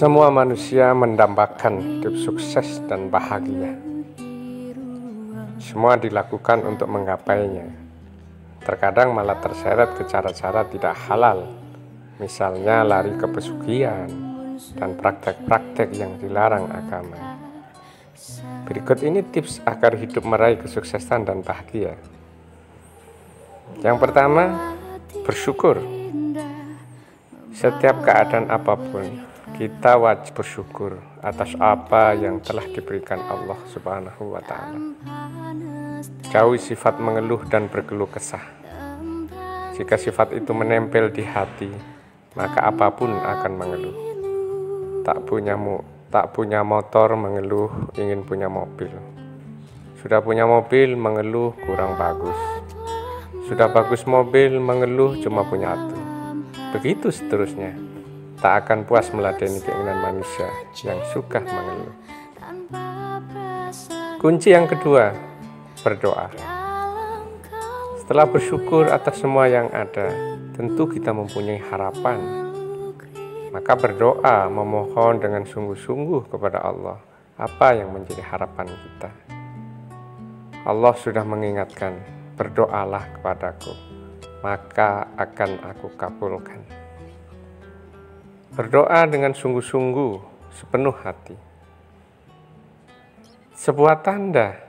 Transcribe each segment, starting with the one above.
Semua manusia mendambakan hidup sukses dan bahagia. Semua dilakukan untuk menggapainya. Terkadang malah terseret ke cara-cara tidak halal, misalnya lari ke pesugihan dan praktek-praktek yang dilarang agama. Berikut ini tips agar hidup meraih kesuksesan dan bahagia. Yang pertama, bersyukur. Setiap keadaan apapun, kita wajib bersyukur atas apa yang telah diberikan Allah Subhanahu wa Ta'ala. Jauhi sifat mengeluh dan berkeluh kesah. Jika sifat itu menempel di hati, maka apapun akan mengeluh. Tak punya motor mengeluh ingin punya mobil. Sudah punya mobil mengeluh kurang bagus. Sudah bagus mobil mengeluh cuma punya satu. Begitu seterusnya. Tak akan puas meladeni keinginan manusia yang suka mengeluh. Kunci yang kedua, berdoa. Setelah bersyukur atas semua yang ada, tentu kita mempunyai harapan. Maka berdoa, memohon dengan sungguh-sungguh kepada Allah apa yang menjadi harapan kita. Allah sudah mengingatkan, berdoalah kepadaku, maka akan aku kabulkan. Berdoa dengan sungguh-sungguh, sepenuh hati. Sebuah tanda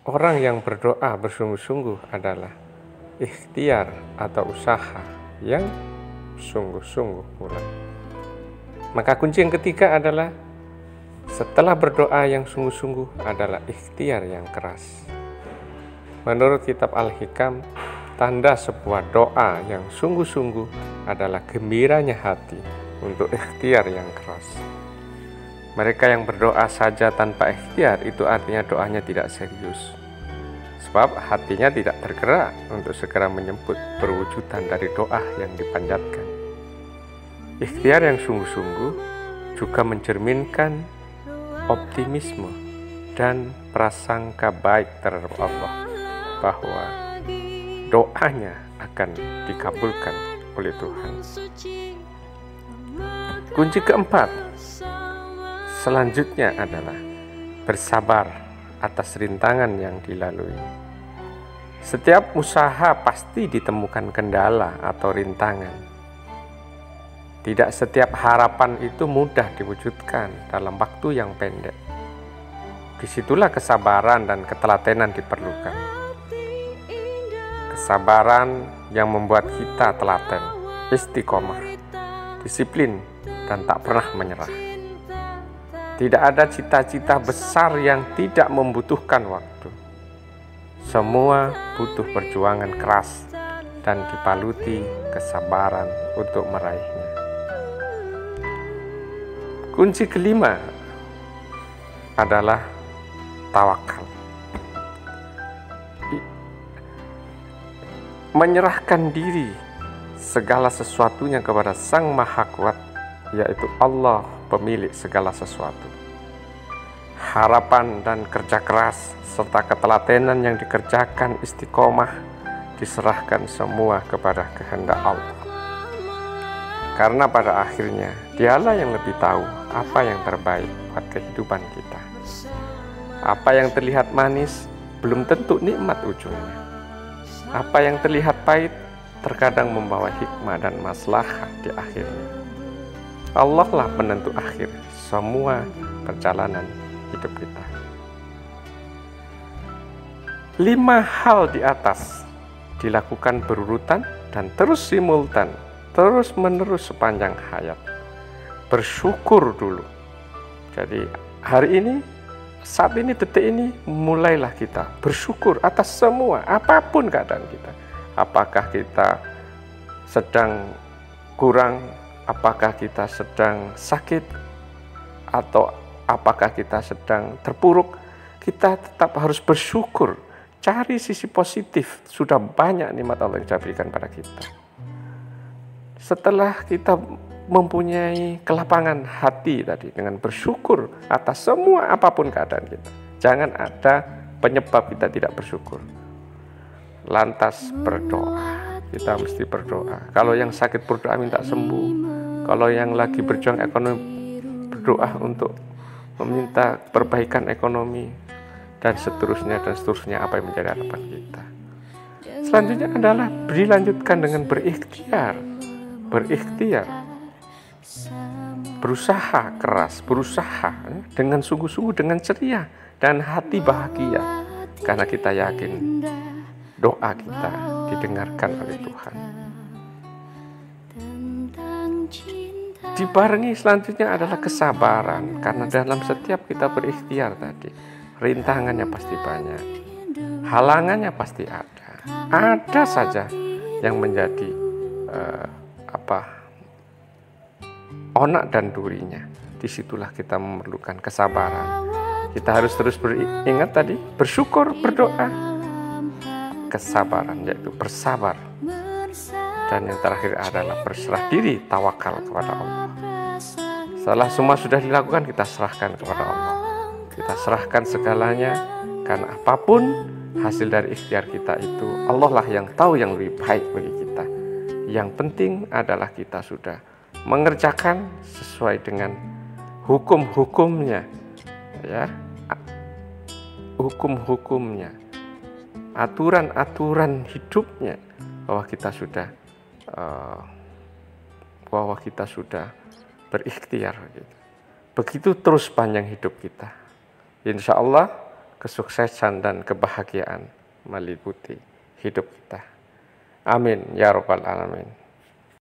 orang yang berdoa bersungguh-sungguh adalah ikhtiar atau usaha yang sungguh-sungguh pula. Maka kunci yang ketiga adalah setelah berdoa yang sungguh-sungguh adalah ikhtiar yang keras. Menurut kitab Al-Hikam, tanda sebuah doa yang sungguh-sungguh adalah gembiranya hati untuk ikhtiar yang keras. Mereka yang berdoa saja tanpa ikhtiar, itu artinya doanya tidak serius. Sebab hatinya tidak tergerak untuk segera menyebut perwujudan dari doa yang dipanjatkan. Ikhtiar yang sungguh-sungguh juga mencerminkan optimisme dan prasangka baik terhadap Allah, bahwa doanya akan dikabulkan oleh Tuhan. Kunci keempat selanjutnya adalah bersabar atas rintangan yang dilalui. Setiap usaha pasti ditemukan kendala atau rintangan. Tidak setiap harapan itu mudah diwujudkan dalam waktu yang pendek. Disitulah kesabaran dan ketelatenan diperlukan. Kesabaran yang membuat kita telaten, istiqomah, disiplin, dan tak pernah menyerah. Tidak ada cita-cita besar yang tidak membutuhkan waktu. Semua butuh perjuangan keras dan dibaluti kesabaran untuk meraihnya. Kunci kelima adalah tawakal. Menyerahkan diri segala sesuatunya kepada Sang Maha Kuat, yaitu Allah, pemilik segala sesuatu. Harapan dan kerja keras serta ketelatenan yang dikerjakan istiqomah diserahkan semua kepada kehendak Allah. Karena pada akhirnya Dialah yang lebih tahu apa yang terbaik buat kehidupan kita. Apa yang terlihat manis belum tentu nikmat ujungnya. Apa yang terlihat pahit terkadang membawa hikmah dan maslahah di akhirnya. Allah lah penentu akhir semua perjalanan hidup kita. 5 hal di atas dilakukan berurutan dan terus simultan, terus menerus sepanjang hayat. Bersyukur dulu. Jadi hari ini, saat ini, detik ini, mulailah kita bersyukur atas semua, apapun keadaan kita. Apakah kita sedang kurang, apakah kita sedang sakit, atau apakah kita sedang terpuruk, kita tetap harus bersyukur. Cari sisi positif, sudah banyak nikmat Allah yang sudah berikan pada kita. Setelah kita mempunyai kelapangan hati tadi dengan bersyukur atas semua apapun keadaan kita, jangan ada penyebab kita tidak bersyukur. Lantas berdoa, kita mesti berdoa. Kalau yang sakit berdoa minta sembuh, Kalau yang lagi berjuang ekonomi, berdoa untuk meminta perbaikan ekonomi, dan seterusnya apa yang menjadi harapan kita. Selanjutnya adalah dilanjutkan dengan berikhtiar, berusaha keras, berusaha dengan sungguh-sungguh, dengan ceria dan hati bahagia, karena kita yakin doa kita didengarkan oleh Tuhan. Dibarengi selanjutnya adalah kesabaran, karena dalam setiap kita berikhtiar tadi, rintangannya pasti banyak, halangannya pasti ada saja yang menjadi onak dan durinya. Disitulah kita memerlukan kesabaran. Kita harus terus ingat tadi, bersyukur, berdoa, kesabaran, yaitu bersabar. Dan yang terakhir adalah berserah diri, tawakal kepada Allah. Setelah semua sudah dilakukan, kita serahkan kepada Allah. Kita serahkan segalanya, karena apapun hasil dari ikhtiar kita itu, Allah lah yang tahu yang lebih baik bagi kita. Yang penting adalah kita sudah mengerjakan sesuai dengan hukum-hukumnya, ya, hukum-hukumnya, aturan-aturan hidupnya, bahwa kita sudah berikhtiar. Begitu terus panjang hidup kita, insya Allah kesuksesan dan kebahagiaan meliputi hidup kita. Amin ya rabbal alamin.